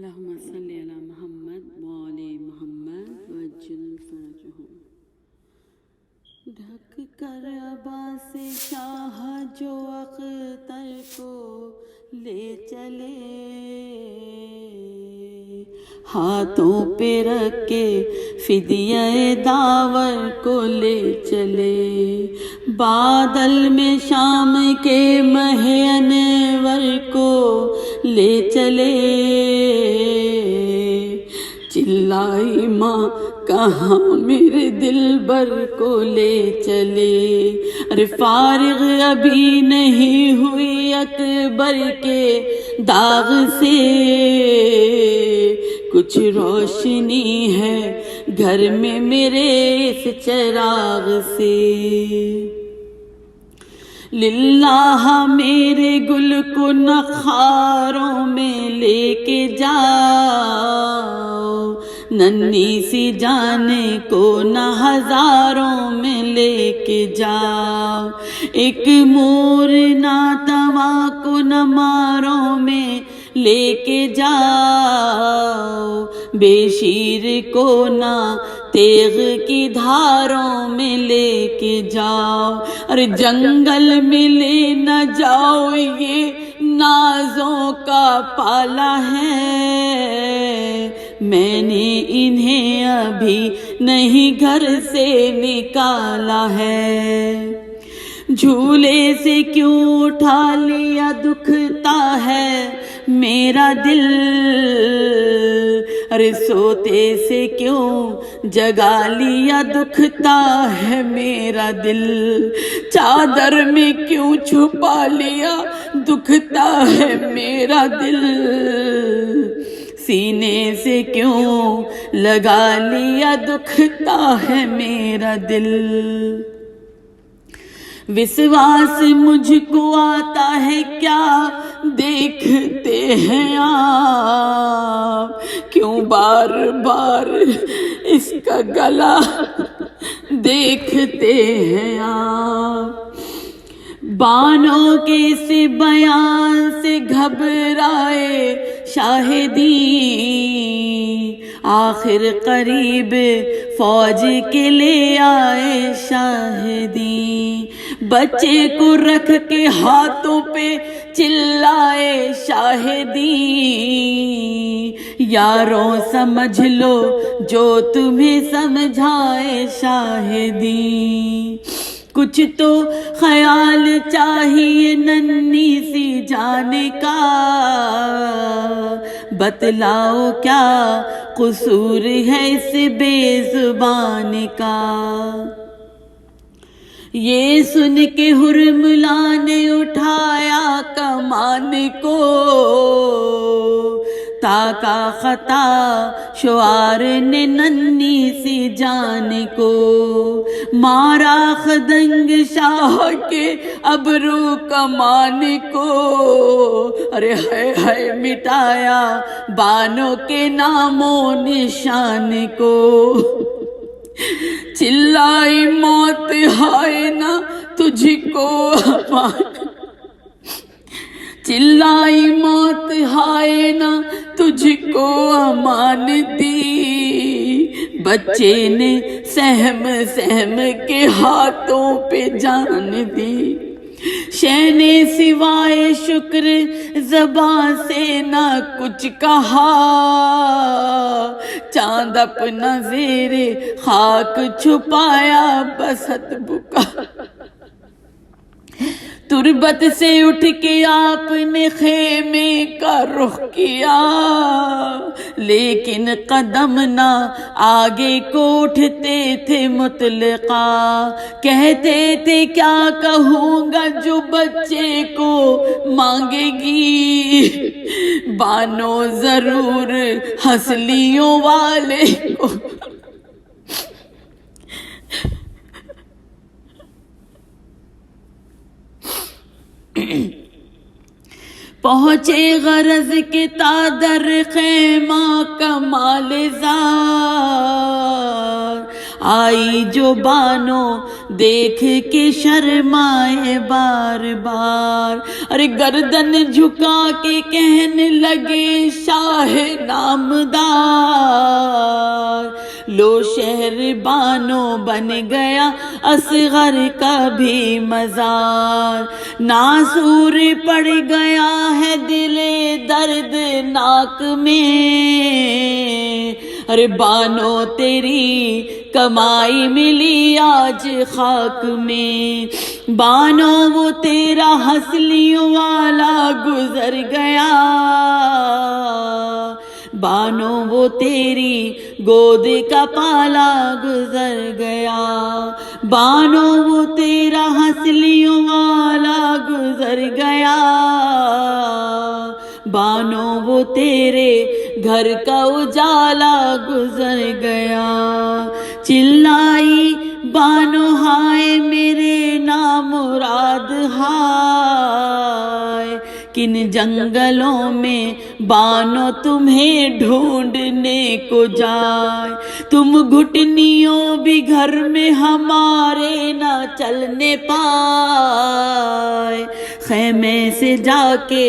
اللہم صلی علی محمد وآل محمد وعجل فرجہم۔ ڈھک کر عبا سے شاہ جو اختر کو لے چلے، ہاتھوں پہ رکھ کے فدیہ داور کو لے چلے، بادل میں شام کے ماہ انور کو لے چلے، چلائی ماں کہاں میرے دلبر کو لے چلے، ارے فارغ ابھی نہیں ہوئی اکبر کے داغ سے، کچھ روشنی ہے گھر میں میرے اس چراغ سے، للہ میرے گل کو نخاروں میں لے کے جاؤ، ننھی سی جانے کو نہ ہزاروں میں لے کے جاؤ، ایک مور ناتواں کو نہ ماروں میں لے کے جاؤ، بے شیر کو نہ تیغ کی دھاروں میں لے کے جاؤ، ارے جنگل میں لے نہ جاؤ، یہ نازوں کا پالا ہے، میں نے انہیں ابھی نہیں گھر سے نکالا ہے، جھولے سے کیوں اٹھا لیا دکھتا ہے میرا دل، ارے سوتے سے کیوں جگا لیا دکھتا ہے میرا دل، چادر میں کیوں چھپا لیا دکھتا ہے میرا دل، سینے سے کیوں لگا لیا دکھتا ہے میرا دل، وسواس مجھ کو آتا ہے کیا دیکھتے ہیں آپ، کیوں بار بار اس کا گلا دیکھتے ہیں آپ، بانوں کے اس بیان سے گھبرائے شاہدی، آخر قریب فوج کے لے آئے شاہدی، بچے کو رکھ کے ہاتھوں پہ چلائے شاہدی، یاروں سمجھ لو جو تمہیں سمجھائے شاہدی، کچھ تو خیال چاہیے ننھی سی جان کا، بتلاؤ کیا قصور ہے اس بے زبان کا، یہ سن کے حرملا نے اٹھایا کمان کو، تاکا خطا شعار نے ننھی سی جان کو، مارا خدنگ شاہ کے ابرو کمان کو، ارے ہائے ہائے مٹایا بانوں کے نام و نشان کو، چلائی موت ہائے نہ تجھ کو امان، چلائی موت ہائے نہ تجھ کو امان دی، بچے نے سہم سہم کے ہاتھوں پہ جان دی، شے نے سوائے شکر زباں سے نہ کچھ کہا، چاند اپنا زیر خاک چھپایا بست بکا، تربت سے اٹھ کے آپ نے خیمے کا رخ کیا، لیکن قدم نہ آگے کو اٹھتے تھے مطلقا، کہتے تھے کیا کہوں گا جو بچے کو مانگے گی، بانو ضرور ہنسلیوں والے کو پہنچے غرض کے تادر خیمہ کمال زار، آئی جو بانو دیکھ کے شرمائے بار بار، ارے گردن جھکا کے کہنے لگے شاہ نامدار، لو شہر بانو بن گیا اصغر کا بھی مزار، ناسور پڑ گیا ہے دل درد ناک میں، ارے بانو تیری کمائی ملی آج خاک میں، بانو وہ تیرا ہنسلیوں والا گزر گیا، بانو وہ تیری گود کا پالا گزر گیا، بانو وہ تیرا ہنسلیوں والا گزر گیا، بانو وہ تیرے گھر کا اجالا گزر گیا، چلائی بانو ہائے میرے نامراد ہائے، کن جنگلوں میں بانو تمہیں ڈھونڈنے کو جائے، تم گھٹنیوں بھی گھر میں ہمارے نہ چلنے پائے، خیمے سے جا کے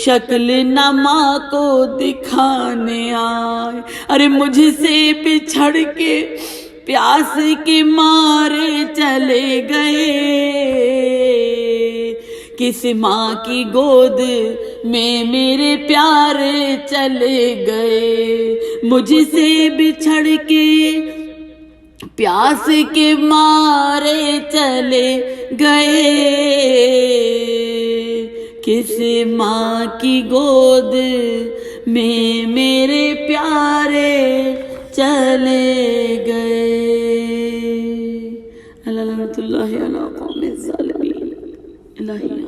شکل نہ ماں کو دکھانے آئے، ارے مجھ سے بچھڑ کے پیاس کے مارے چلے گئے، کس ماں کی گود میں میرے پیارے چلے گئے، مجھ سے بچھڑ کے پیاس کے مارے چلے گئے، کس ماں کی گود میں میرے پیارے چلے گئے۔ اللہ لعنت اللہ علی قوم الظالمین۔ الہی